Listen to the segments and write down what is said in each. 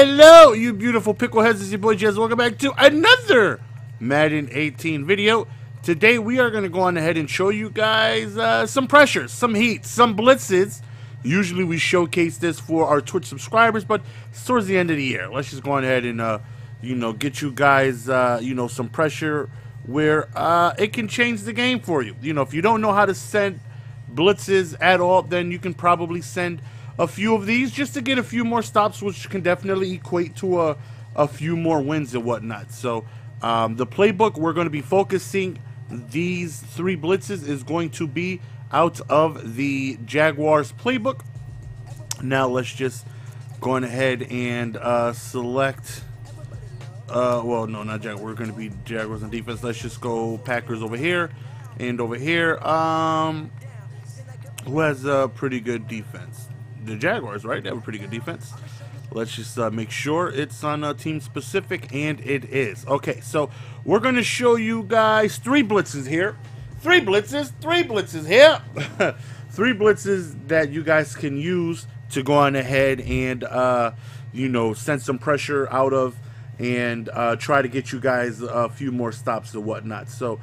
Hello, you beautiful pickleheads. It's your boy Jez. Welcome back to another Madden 18 video. Today we are going to go on ahead and show you guys some pressures, some heat, some blitzes. Usually we showcase this for our Twitch subscribers, but it's towards the end of the year. Let's just go on ahead and get you guys some pressure where it can change the game for you. If you don't know how to send blitzes at all, then you can probably send a few of these just to get a few more stops, which can definitely equate to a few more wins and whatnot. So the playbook we're going to be focusing these three blitzes is going to be out of the Jaguars playbook. Now let's just go on ahead and select well, no, not Jaguars. We're going to be Jaguars on defense. Let's just go Packers over here and over here. Who has a pretty good defense? The Jaguars, right? They have a pretty good defense. Let's just make sure it's on team specific, and it is. Okay, so we're going to show you guys three blitzes here. Three blitzes here. Three blitzes that you guys can use to go on ahead and, send some pressure out of and try to get you guys a few more stops and whatnot. So,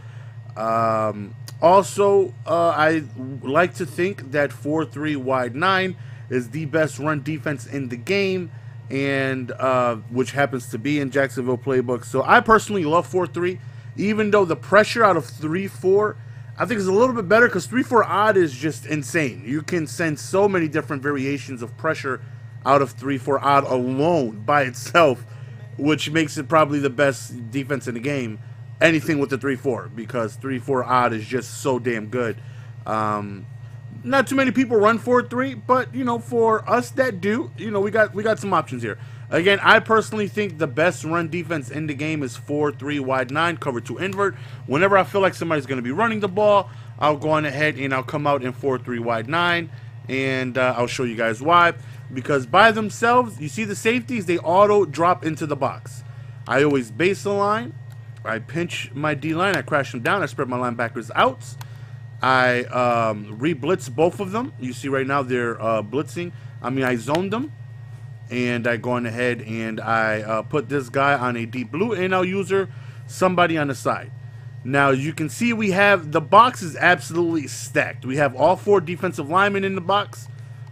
also, I like to think that 4-3 wide 9 is the best run defense in the game, and which happens to be in Jacksonville playbook. So I personally love 4-3, even though the pressure out of 3-4 I think is a little bit better, because 3-4 odd is just insane. You can send so many different variations of pressure out of 3-4 odd alone by itself, which makes it probably the best defense in the game. Anything with the 3-4, because 3-4 odd is just so damn good. Not too many people run 4-3, but for us that do, we got some options here. Again, I personally think the best run defense in the game is 4-3 wide 9, cover 2 invert. Whenever I feel like somebody's going to be running the ball, I'll go on ahead and I'll come out in 4-3 wide 9, and I'll show you guys why. Because by themselves, you see the safeties, they auto drop into the box. I always base the line, I pinch my D-line, I crash them down, I spread my linebackers out. I re-blitz both of them. You see right now they're blitzing. I zoned them. And I go on ahead and I put this guy on a deep blue, and I'll use somebody on the side. Now you can see we have, the box is absolutely stacked. We have all 4 defensive linemen in the box.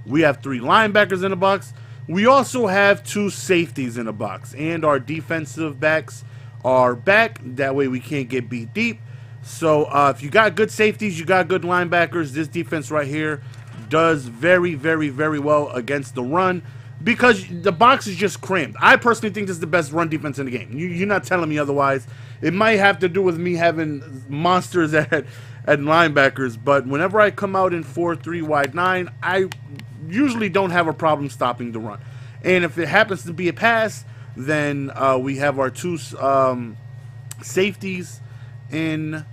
We have 3 linebackers in the box. We also have 2 safeties in the box. And our defensive backs are back. That way we can't get beat deep. So if you got good safeties, you got good linebackers, this defense right here does very, very, very well against the run, because the box is just crammed. I personally think this is the best run defense in the game. You're not telling me otherwise. It might have to do with me having monsters at linebackers, but whenever I come out in 4-3 wide 9, I usually don't have a problem stopping the run. And if it happens to be a pass, then we have our 2 safeties in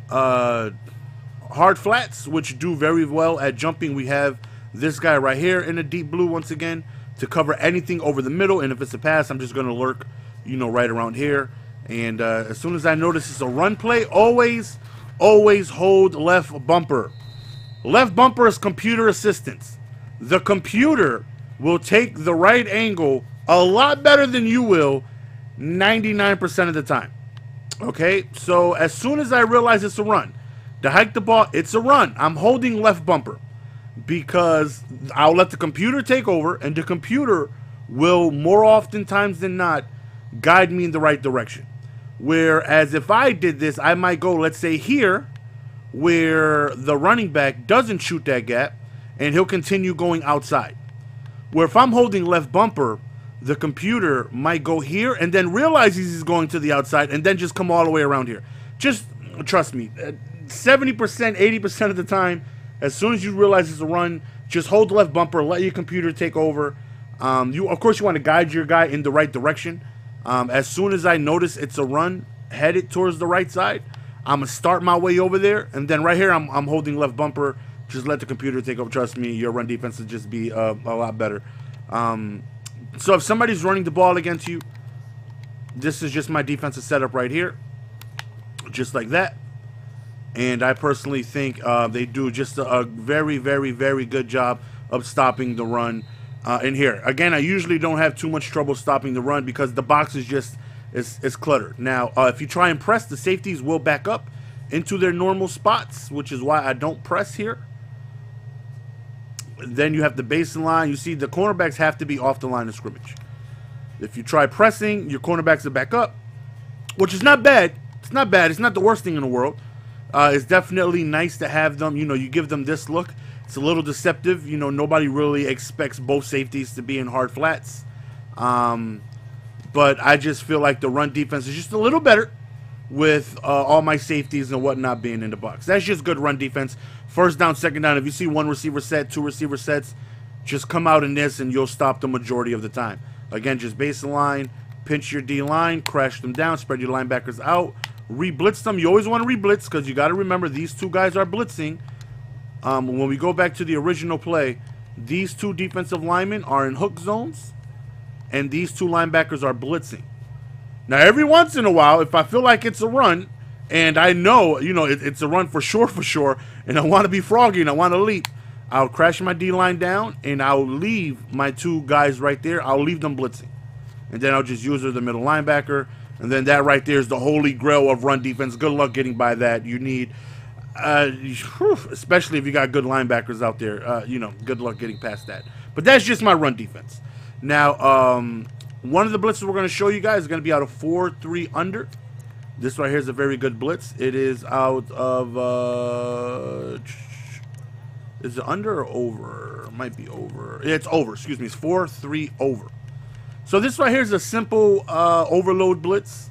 hard flats, which do very well at jumping. We have this guy right here in the deep blue once again to cover anything over the middle, and if it's a pass, I'm just going to lurk right around here. And as soon as I notice it's a run play, always hold left bumper. Left bumper is computer assistance. The computer will take the right angle a lot better than you will 99% of the time. Okay, so as soon as I realize it's a run, to hike the ball, it's a run, I'm holding left bumper, because I'll let the computer take over, and the computer will more oftentimes than not guide me in the right direction. Whereas if I did this, I might go, let's say here, where the running back doesn't shoot that gap, and he'll continue going outside. Where if I'm holding left bumper, the computer might go here and then realize he's going to the outside and then just come all the way around here. Just trust me, 70%, 80% of the time, as soon as you realize it's a run, just hold the left bumper, let your computer take over. Of course, you want to guide your guy in the right direction. As soon as I notice it's a run headed towards the right side, I'm going to start my way over there. And then right here, I'm holding left bumper. Just let the computer take over. Trust me, your run defense will just be a lot better. So if somebody's running the ball against you, this is just my defensive setup right here. Just like that. And I personally think they do just a very, very, very good job of stopping the run. in here. Again, I usually don't have too much trouble stopping the run because the box is just is cluttered. Now, if you try and press, the safeties will back up into their normal spots, which is why I don't press here. Then you have the baseline. You see the cornerbacks have to be off the line of scrimmage. If you try pressing, your cornerbacks are back up, which is not bad. It's not bad. It's not the worst thing in the world. It's definitely nice to have them. You know, you give them this look. It's a little deceptive. You know, nobody really expects both safeties to be in hard flats. But I just feel like the run defense is just a little better with all my safeties and whatnot being in the box. That's just good run defense. First down, second down. If you see one receiver set, two receiver sets, just come out in this and you'll stop the majority of the time. Again, just baseline, pinch your D-line, crash them down, spread your linebackers out, re-blitz them. You always want to re-blitz because you got to remember these two guys are blitzing. When we go back to the original play, these two defensive linemen are in hook zones, and these two linebackers are blitzing. Now, every once in a while, if I feel like it's a run, and I know, you know, it's a run for sure, and I want to be froggy and I want to leap, I'll crash my D-line down, and I'll leave my two guys right there. I'll leave them blitzing. And then I'll just use the middle linebacker. And then that right there is the holy grail of run defense. Good luck getting by that. You need, especially if you got good linebackers out there, you know, good luck getting past that. But that's just my run defense. Now, one of the blitzes we're going to show you guys is going to be out of 4-3 under. This right here is a very good blitz. It is out of... is it under or over? It might be over. It's over. Excuse me. It's 4-3 over. So this right here is a simple overload blitz.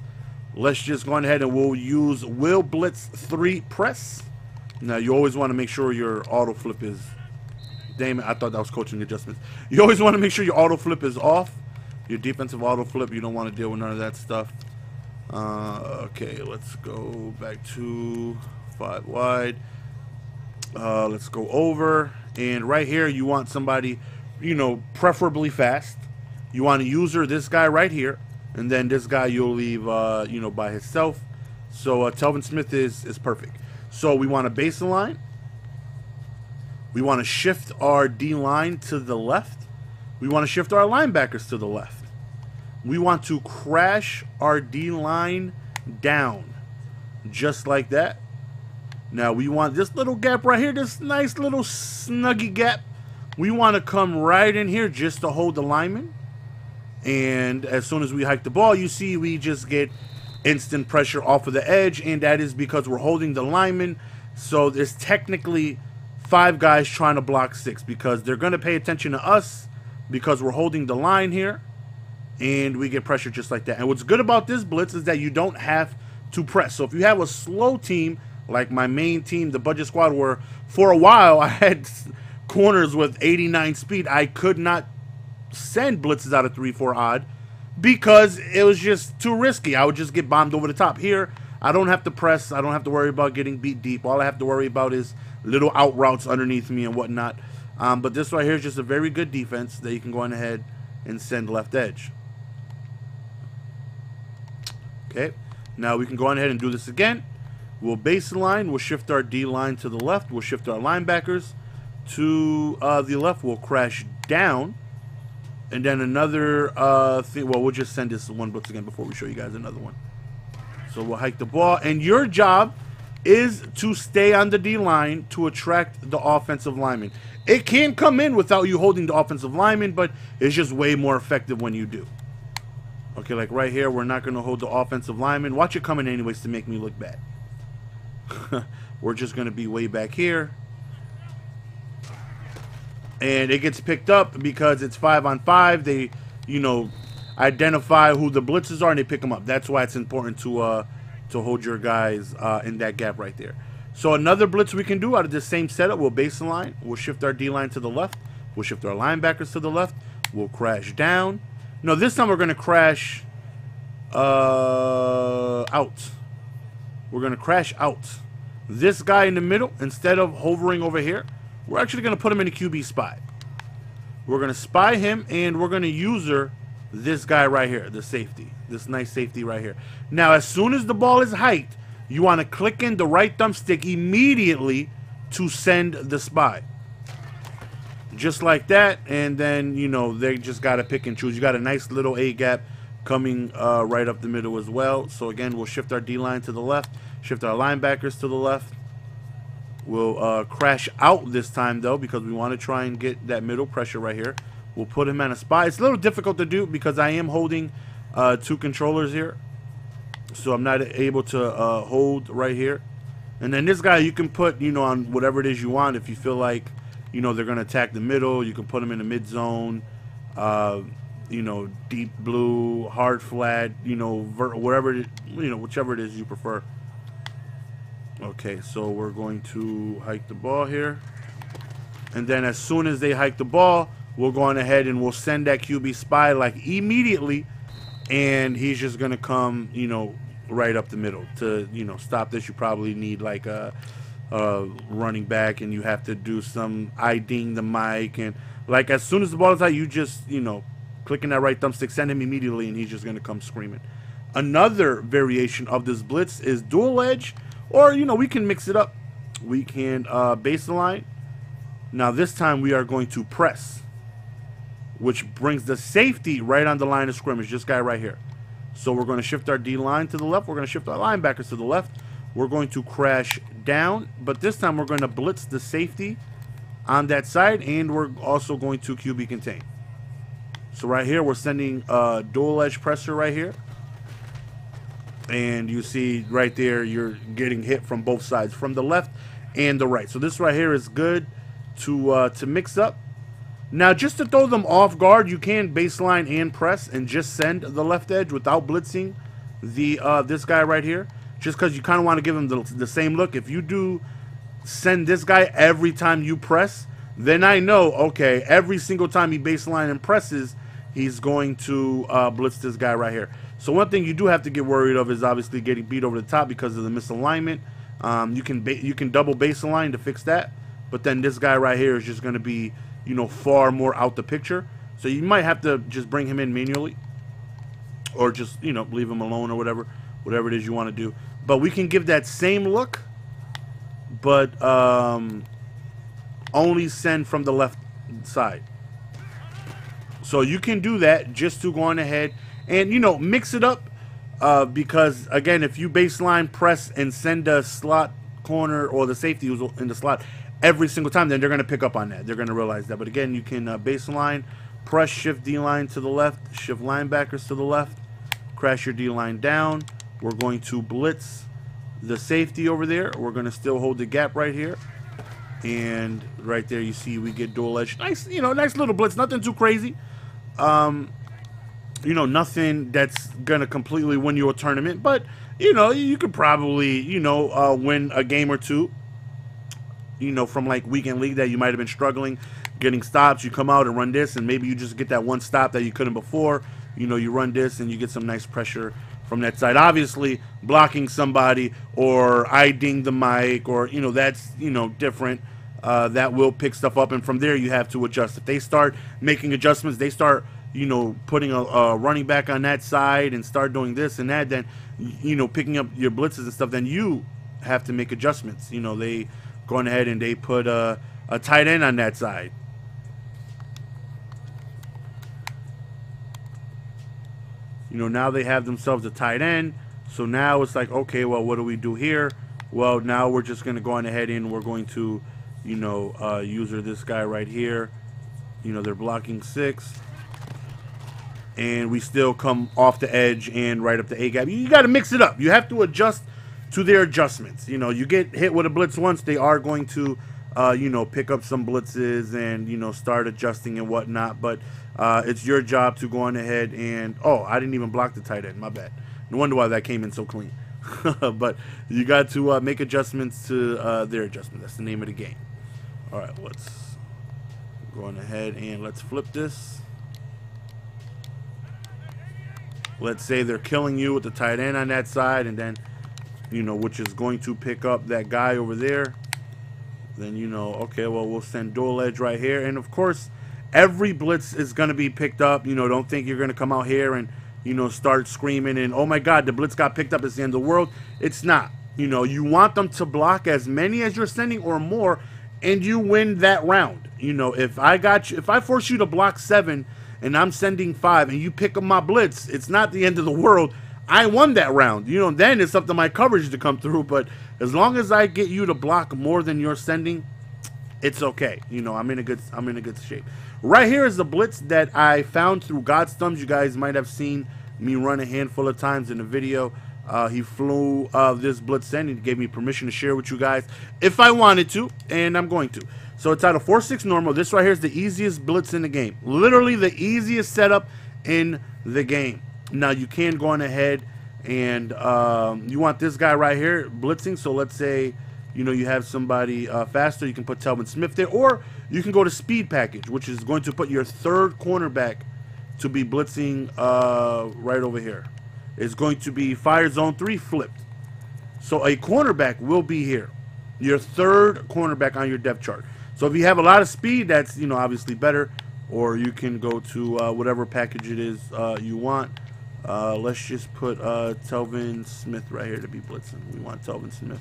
Let's just go ahead and we'll use Will Blitz 3 press. Now, you always want to make sure your auto flip is... Damn it, I thought that was coaching adjustments. You always want to make sure your auto flip is off. Your defensive auto flip, you don't want to deal with none of that stuff. Okay, let's go back to 5 wide. Let's go over, and right here you want somebody, you know, preferably fast. You want a user, this guy right here, and then this guy you'll leave, you know, by himself. So Telvin Smith is perfect. So we want a baseline. We want to shift our D-line to the left. We want to shift our linebackers to the left. We want to crash our D-line down, just like that. Now, we want this little gap right here, this nice little snuggy gap. We want to come right in here just to hold the lineman. And as soon as we hike the ball, you see we just get instant pressure off of the edge. And that is because we're holding the lineman. So there's technically 5 guys trying to block 6 because they're going to pay attention to us because we're holding the line here. And we get pressure just like that. And what's good about this blitz is that you don't have to press. So if you have a slow team, like my main team, the budget squad, where for a while I had corners with 89 speed, I could not send blitzes out of 3-4 odd because it was just too risky. I would just get bombed over the top. Here, I don't have to press. I don't have to worry about getting beat deep. All I have to worry about is little out routes underneath me and whatnot. But this right here is just a very good defense that you can go on ahead and send left edge. Okay, now we can go on ahead and do this again. We'll baseline. We'll shift our D-line to the left. We'll shift our linebackers to the left. We'll crash down. And then another thing. Well, we'll just send this one blitz again before we show you guys another one. So we'll hike the ball. And your job is to stay on the D-line to attract the offensive lineman. It can come in without you holding the offensive lineman, but it's just way more effective when you do. Okay, like right here, we're not going to hold the offensive lineman. Watch it come in anyways to make me look bad. We're just going to be way back here. And it gets picked up because it's 5-on-5. They, you know, identify who the blitzes are and they pick them up. That's why it's important to hold your guys in that gap right there. So another blitz we can do out of this same setup, we'll baseline. We'll shift our D-line to the left. We'll shift our linebackers to the left. We'll crash down. No, this time we're going to crash out. We're going to crash out. This guy in the middle, instead of hovering over here, we're actually going to put him in a QB spy. We're going to spy him, and we're going to user this guy right here, the safety. This nice safety right here. Now, as soon as the ball is hiked, you want to click in the right thumbstick immediately to send the spy. just like that. And then, you know, they just got to pick and choose. You got a nice little A gap coming right up the middle as well. So again, we'll shift our D-line to the left, shift our linebackers to the left. We'll crash out this time, though, because we want to try and get that middle pressure right here. We'll put him in a spot. It's a little difficult to do because I am holding 2 controllers here. So I'm not able to hold right here. And then this guy you can put, you know, on whatever it is you want. If you feel like, you know, they're going to attack the middle, you can put them in the mid zone, you know, deep blue, hard flat, you know, whatever, you know, whichever it is you prefer. Okay, so we're going to hike the ball here. And then as soon as they hike the ball, we'll go on ahead and we'll send that QB spy like immediately. And he's just going to come, you know, right up the middle. To, you know, stop this, you probably need like a running back, and you have to do some IDing the mic. And like as soon as the ball is out, you just, you know, clicking that right thumbstick, send him immediately, and he's just going to come screaming. Another variation of this blitz is dual edge. Or, you know, we can mix it up. We can baseline. Now, this time we are going to press, which brings the safety right on the line of scrimmage, this guy right here. So we're going to shift our D-line to the left. We're going to shift our linebackers to the left. We're going to crash down. But this time we're going to blitz the safety on that side. And we're also going to QB contain. So right here, we're sending dual edge pressure right here. And you see right there, you're getting hit from both sides, from the left and the right. So this right here is good to mix up. Now, just to throw them off guard, you can baseline and press and just send the left edge without blitzing the this guy right here. Just because you kind of want to give him the same look. If you do send this guy every time you press, then I know, okay, every single time he baseline and presses, he's going to blitz this guy right here. So one thing you do have to get worried of is obviously getting beat over the top because of the misalignment. You can double baseline to fix that, but then this guy right here is just going to be, you know, far more out the picture. So you might have to just bring him in manually, or just, you know, leave him alone or whatever it is you want to do. But we can give that same look, but only send from the left side. So you can do that just to go on ahead and, you know, mix it up, because, again, if you baseline, press, and send a slot corner or the safety who's in the slot every single time, then they're going to pick up on that. They're going to realize that. But, again, you can baseline, press, shift D-line to the left, shift linebackers to the left, crash your D-line down. We're going to blitz the safety over there. We're going to still hold the gap right here. And right there you see we get dual edge. Nice, you know, nice little blitz. Nothing too crazy. You know, nothing that's gonna completely win you a tournament, but you know, you could probably, you know, win a game or two, you know, from like weekend league that you might have been struggling getting stops. You come out and run this, and maybe you just get that one stop that you couldn't before. You know, you run this and you get some nice pressure from that side. Obviously, blocking somebody or IDing the mic, or, you know, that's, you know, different. That will pick stuff up, and from there you have to adjust. If they start making adjustments, they start, you know, putting a running back on that side and start doing this and that, then, you know, picking up your blitzes and stuff, then you have to make adjustments. You know, they go ahead and they put a tight end on that side. You know, now they have themselves a tight end. So now it's like, okay, well, what do we do here? Well, now we're just going to go on ahead and we're going to, you know, user this guy right here. You know, they're blocking 6. And we still come off the edge and right up the A-gap. You got to mix it up. You have to adjust to their adjustments. You know, you get hit with a blitz once, they are going to, you know, pick up some blitzes and, you know, start adjusting and whatnot. But it's your job to go on ahead and, oh, I didn't even block the tight end. My bad. No wonder why that came in so clean. But you got to make adjustments to their adjustment. That's the name of the game. All right, let's go on ahead and let's flip this. Let's say they're killing you with the tight end on that side, and then, you know, which is going to pick up that guy over there. Then, you know, okay, well, we'll send dual edge right here. And, of course, every blitz is going to be picked up. You know, don't think you're going to come out here and, you know, start screaming and, oh, my God, the blitz got picked up. It's the end of the world. It's not. You know, you want them to block as many as you're sending or more, and you win that round. You know, if I got you, if I force you to block 7 and I'm sending 5 and you pick up my blitz, it's not the end of the world. I won that round. You know, then it's up to my coverage to come through. But as long as I get you to block more than you're sending, it's okay. You know, I'm in a good shape. Right here is the blitz that I found through God's thumbs. You guys might have seen me run a handful of times in the video. He flew this blitz in. He gave me permission to share with you guys if I wanted to, and I'm going to. So it's out of 4-6 normal. This right here is the easiest blitz in the game. Literally the easiest setup in the game. Now you can go on ahead and you want this guy right here blitzing. So let's say, you know, you have somebody faster. You can put Telvin Smith there, or you can go to speed package, which is going to put your third cornerback to be blitzing right over here. It's going to be fire zone 3 flipped. So a cornerback will be here, your third cornerback on your depth chart. So if you have a lot of speed, that's, you know, obviously better. Or you can go to whatever package it is you want. Let's just put Telvin Smith right here to be blitzing. We want Telvin Smith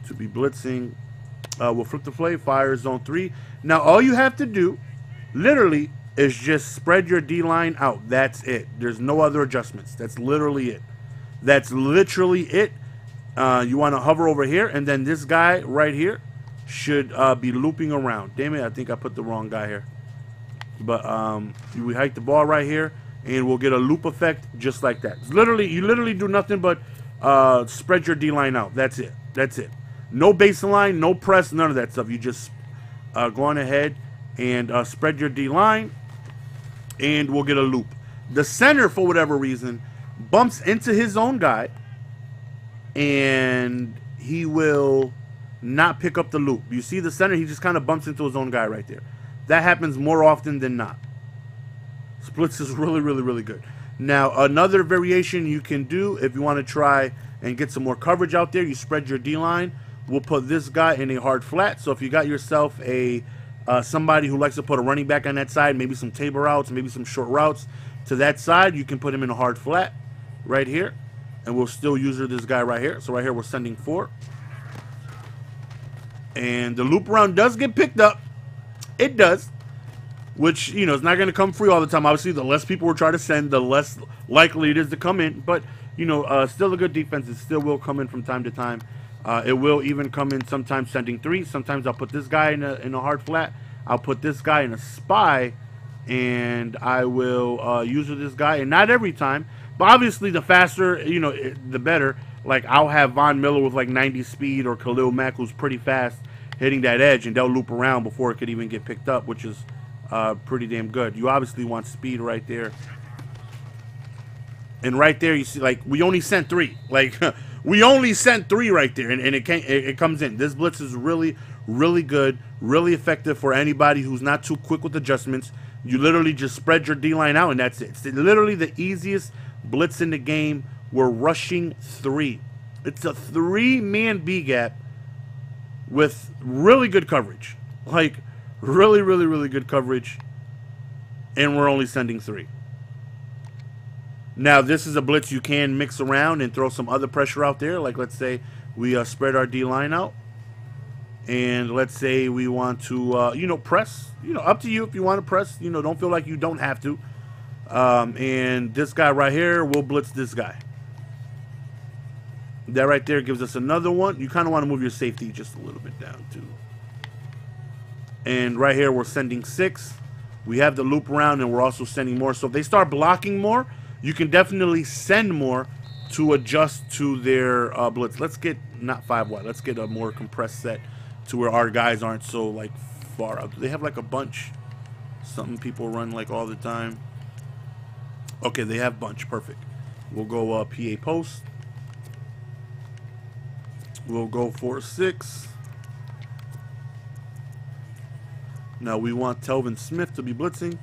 to be blitzing. We'll flip the play, fire zone 3. Now all you have to do, literally, is just spread your D-line out. That's it. There's no other adjustments. That's literally it. That's literally it. You want to hover over here, and then this guy right here should be looping around. Damn it, I think I put the wrong guy here. But we hike the ball right here, and we'll get a loop effect just like that. It's literally, you literally do nothing but spread your D-line out. That's it. That's it. No baseline, no press, none of that stuff. You just go on ahead and spread your D-line, and we'll get a loop. The center, for whatever reason, bumps into his own guy, and he will not pick up the loop. You see the center, he just kind of bumps into his own guy right there. That happens more often than not. Splits is really, really, really good. Now, another variation you can do if you want to try and get some more coverage out there, you spread your D-line. We'll put this guy in a hard flat. So if you got yourself a somebody who likes to put a running back on that side, maybe some table routes, maybe some short routes to that side, you can put him in a hard flat right here. And we'll still use this guy right here. So right here we're sending 4. And the loop around does get picked up. It does. Which, you know, it's not going to come free all the time. Obviously, the less people we're trying to send, the less likely it is to come in. But, you know, still a good defense. It still will come in from time to time. It will even come in sometimes sending 3. Sometimes I'll put this guy in a hard flat. I'll put this guy in a spy. And I will use this guy. And not every time. But obviously, the faster, you know, the better. Like, I'll have Von Miller with like 90 speed, or Khalil Mack, who's pretty fast, hitting that edge. And they'll loop around before it could even get picked up, which is pretty damn good. You obviously want speed right there. And right there, you see, like, we only sent 3. Like, we only sent 3 right there, and it comes in. This blitz is really, really good, really effective for anybody who's not too quick with adjustments. You literally just spread your D-line out, and that's it. It's literally the easiest blitz in the game. We're rushing 3. It's a 3-man B gap with really good coverage. Like, really, really, really good coverage. And we're only sending 3. Now, this is a blitz you can mix around and throw some other pressure out there. Like, let's say we spread our D-line out. And let's say we want to, you know, press. You know, up to you if you want to press. You know, don't feel like you don't have to. And this guy right here will blitz this guy. That right there gives us another one. You kind of want to move your safety just a little bit down, too. And right here, we're sending 6. We have the loop around, and we're also sending more. So if they start blocking more, you can definitely send more to adjust to their blitz. Let's get, not 5 wide. Let's get a more compressed set to where our guys aren't so, like, far out. Do they have, like, a bunch? Something people run, like, all the time. Okay, they have bunch. Perfect. We'll go PA post. We'll go 4-6. Now we want Telvin Smith to be blitzing.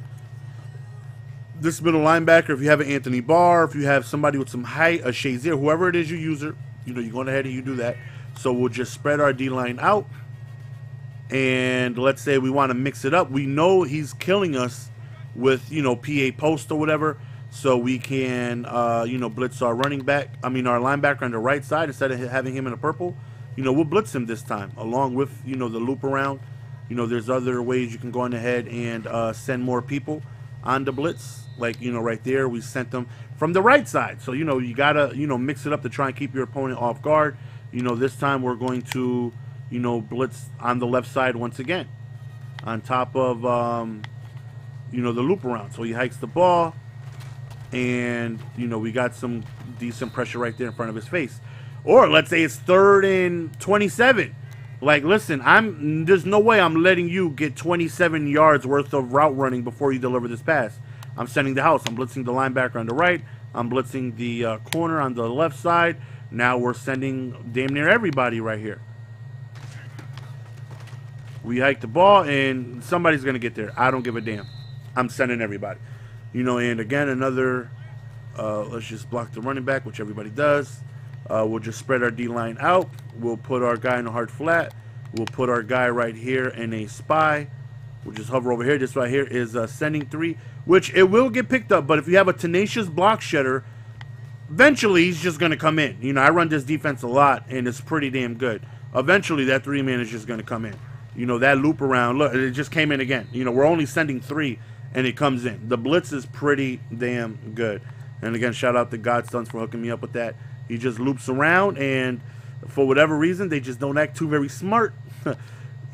This middle linebacker, if you have an Anthony Barr, if you have somebody with some height, a Shazier, whoever it is you use, you know, you go ahead and you do that. So we'll just spread our D-line out. And let's say we want to mix it up. We know he's killing us with, you know, PA post or whatever. So we can, you know, blitz our running back. I mean, our linebacker on the right side instead of having him in the purple. You know, we'll blitz him this time along with, you know, the loop around. You know, there's other ways you can go on ahead and send more people on the blitz. Like, you know, right there, we sent them from the right side. So, you know, you got to, you know, mix it up to try and keep your opponent off guard. You know, this time we're going to, you know, blitz on the left side once again. On top of, you know, the loop around. So he hikes the ball. And, you know, we got some decent pressure right there in front of his face. Or let's say it's 3rd and 27. Like, listen, there's no way I'm letting you get 27 yards worth of route running before you deliver this pass. I'm sending the house. I'm blitzing the linebacker on the right. I'm blitzing the corner on the left side. Now we're sending damn near everybody right here. We hike the ball, and somebody's going to get there. I don't give a damn. I'm sending everybody. You know, and again, another, let's just block the running back, which everybody does. We'll just spread our D-line out. We'll put our guy in a hard flat. We'll put our guy right here in a spy. We'll just hover over here. This right here is sending 3, which it will get picked up. But if you have a tenacious block shedder, eventually he's just going to come in. You know, I run this defense a lot, and it's pretty damn good. Eventually, that 3-man is just going to come in. You know, that loop around, look, it just came in again. You know, we're only sending 3. And it comes in. The blitz is pretty damn good. And again, shout out to Godstunts for hooking me up with that. He just loops around, and for whatever reason, they just don't act too very smart.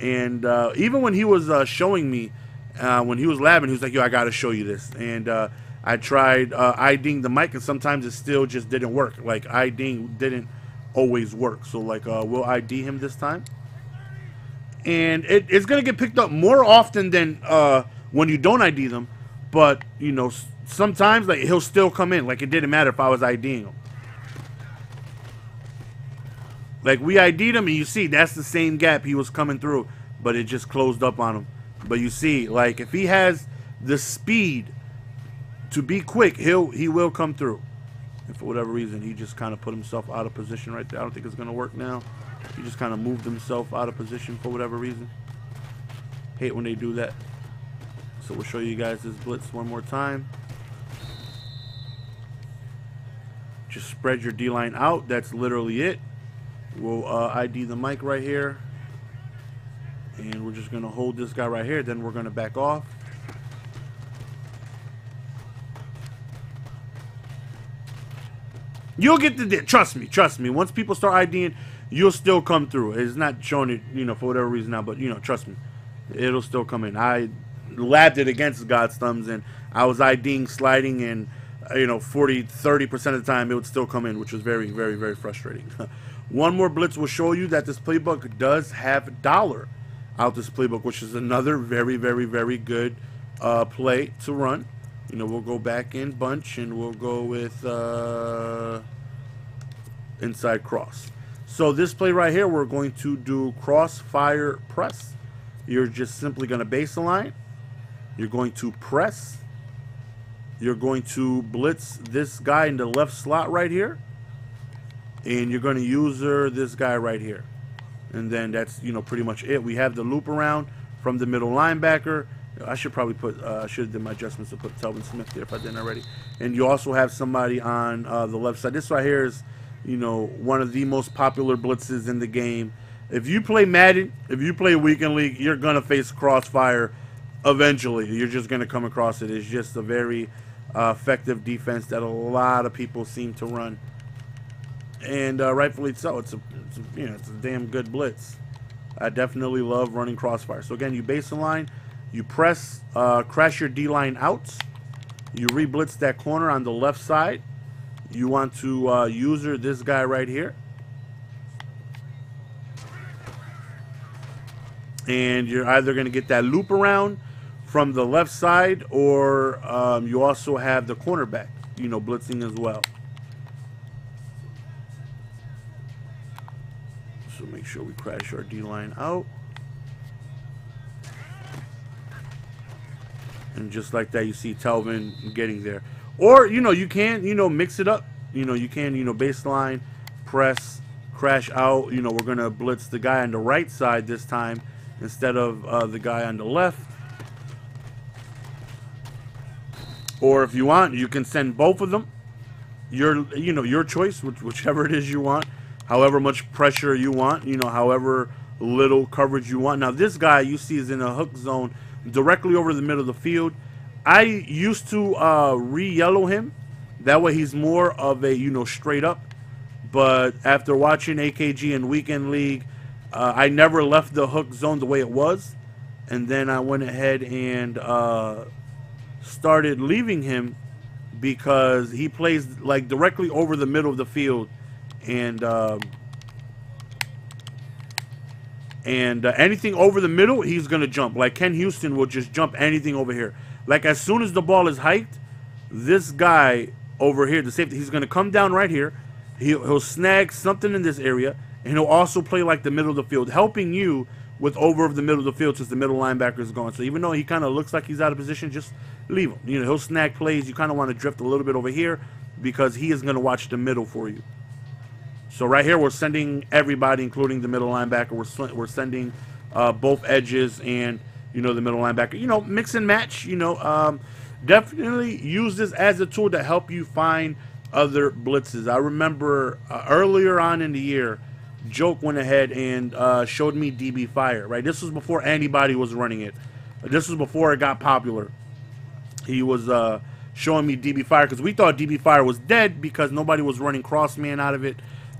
And even when he was showing me, when he was labbing, he was like, yo, I got to show you this. And I tried IDing the mic, and sometimes it still just didn't work. Like, IDing didn't always work. So, like, we'll ID him this time. And it's going to get picked up more often than when you don't ID them, but, you know, sometimes, like, he'll still come in. Like, it didn't matter if I was IDing him. Like, we ID'd him, and you see, that's the same gap he was coming through, but it just closed up on him. But you see, like, if he has the speed to be quick, he will come through. And for whatever reason, he just kind of put himself out of position right there. I don't think it's going to work now. He just kind of moved himself out of position for whatever reason. Hate when they do that. So we'll show you guys this blitz one more time. Just spread your D-line out. That's literally it. We'll ID the mic right here. And we're just going to hold this guy right here. Then we're going to back off. You'll get the trust me. Once people start IDing, you'll still come through. It's not showing it, you know, for whatever reason now, but, you know, trust me. It'll still come in. I labbed it against God's thumbs, and I was IDing, sliding, and, you know, 30% of the time it would still come in, which was very, very, very frustrating. One more blitz will show you that this playbook does have dollar out this playbook, which is another very, very, very good play to run. You know, we'll go back in bunch, and we'll go with inside cross. So this play right here, we're going to do crossfire press. You're just simply going to base the line. You're going to press. You're going to blitz this guy in the left slot right here. And you're going to user this guy right here. And then that's, you know, pretty much it. We have the loop around from the middle linebacker. I should probably put, I should have done my adjustments to put Telvin Smith there if I didn't already. And you also have somebody on the left side. This right here is, you know, one of the most popular blitzes in the game. If you play Madden, if you play Weekend League, you're going to face crossfire eventually. You're just going to come across it. It's just a very effective defense that a lot of people seem to run. And rightfully so. It's a damn good blitz. I definitely love running crossfire. So again, you base the line, you press, crash your D-line out, you re-blitz that corner on the left side. You want to user this guy right here. And you're either going to get that loop around from the left side, or you also have the cornerback, you know, blitzing as well. So make sure we crash our D-line out. And just like that, you see Telvin getting there. Or, you know, you can, you know, mix it up. You know, you can, you know, baseline, press, crash out. You know, we're going to blitz the guy on the right side this time instead of the guy on the left. Or if you want, you can send both of them. You know, your choice, whichever it is you want. However much pressure you want, you know, however little coverage you want. Now this guy you see is in a hook zone directly over the middle of the field. I used to re-yellow him. That way he's more of a, you know, straight up. But after watching AKG and Weekend League, I never left the hook zone the way it was. And then I went ahead and started leaving him because he plays like directly over the middle of the field. And anything over the middle, he's going to jump. Like Ken Houston will just jump anything over here. Like as soon as the ball is hiked, this guy over here, the safety, he's going to come down right here. He'll snag something in this area, and he'll also play like the middle of the field, helping you with over the middle of the field since the middle linebacker is gone. So even though he kind of looks like he's out of position, just leave him. You know, he'll snag plays. You kind of want to drift a little bit over here because he is going to watch the middle for you. So right here, we're sending everybody, including the middle linebacker. We're sending both edges and, you know, the middle linebacker. You know, mix and match. You know, definitely use this as a tool to help you find other blitzes. I remember earlier on in the year, Joke went ahead and showed me DB Fire. Right, this was before anybody was running it. This was before it got popular. He was showing me DB Fire because we thought DB Fire was dead because nobody was running Crossman out of it.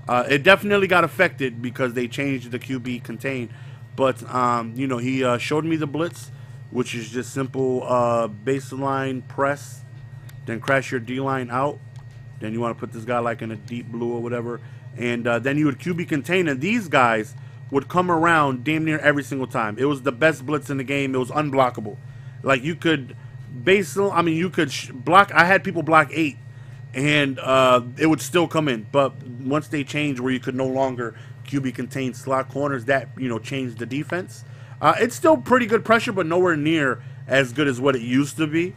It definitely got affected because they changed the QB contain. But, you know, he showed me the blitz, which is just simple baseline press, then crash your D-line out. Then you want to put this guy like in a deep blue or whatever. And then you would QB contain, and these guys would come around damn near every single time. It was the best blitz in the game. It was unblockable. Like you could you could block. I had people block 8. And it would still come in, but once they changed where you could no longer QB contain slot corners, that, you know, changed the defense. It's still pretty good pressure, but nowhere near as good as what it used to be.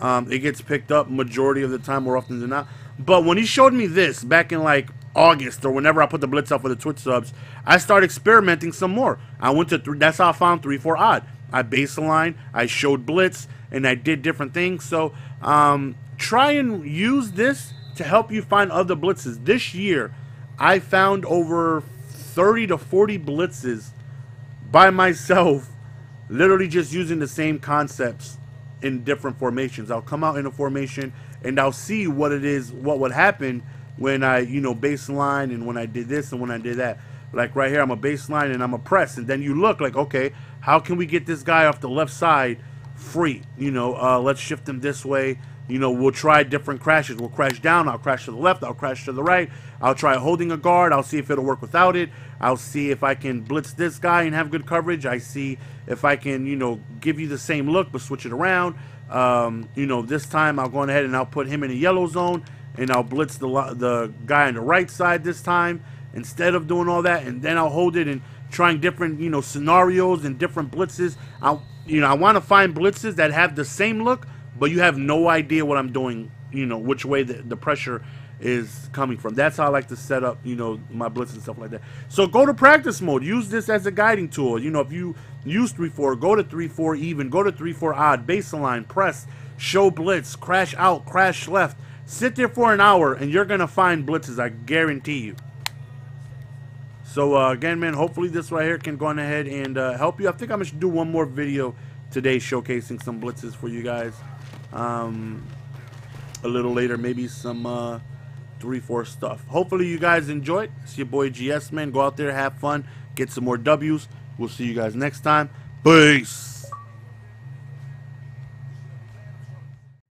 It gets picked up majority of the time, more often than not. But when he showed me this back in like August or whenever I put the blitz up for the Twitch subs, I started experimenting some more. I went to that's how I found 3-4 odd. I baseline, I showed blitz, and I did different things. So try and use this to help you find other blitzes. This year, I found over 30 to 40 blitzes by myself, literally just using the same concepts in different formations. I'll come out in a formation and I'll see what it is, what would happen when I, you know, baseline and when I did this and when I did that. Like right here, I'm a baseline and I'm a press. And then you look like, okay, how can we get this guy off the left side free? You know, let's shift him this way. You know, we'll try different crashes. We'll crash down. I'll crash to the left. I'll crash to the right. I'll try holding a guard. I'll see if it'll work without it. I'll see if I can blitz this guy and have good coverage. I see if I can, you know, give you the same look but switch it around. You know, this time I'll go ahead and I'll put him in a yellow zone and I'll blitz the guy on the right side this time instead of doing all that. And then I'll hold it and trying different, you know, scenarios and different blitzes. I want to find blitzes that have the same look, but you have no idea what I'm doing, you know, which way the pressure is coming from. That's how I like to set up, you know, my blitz and stuff like that. So go to practice mode. Use this as a guiding tool. You know, if you use 3-4, go to 3-4 even, go to 3-4 odd, baseline, press, show blitz, crash out, crash left. Sit there for an hour and you're going to find blitzes, I guarantee you. So, again, man, hopefully this right here can go on ahead and help you. I think I'm going to do one more video today showcasing some blitzes for you guys. A little later, maybe some 3-4 stuff. Hopefully you guys enjoyed. It's your boy GS, man. Go out there, have fun, get some more W's. We'll see you guys next time. Peace.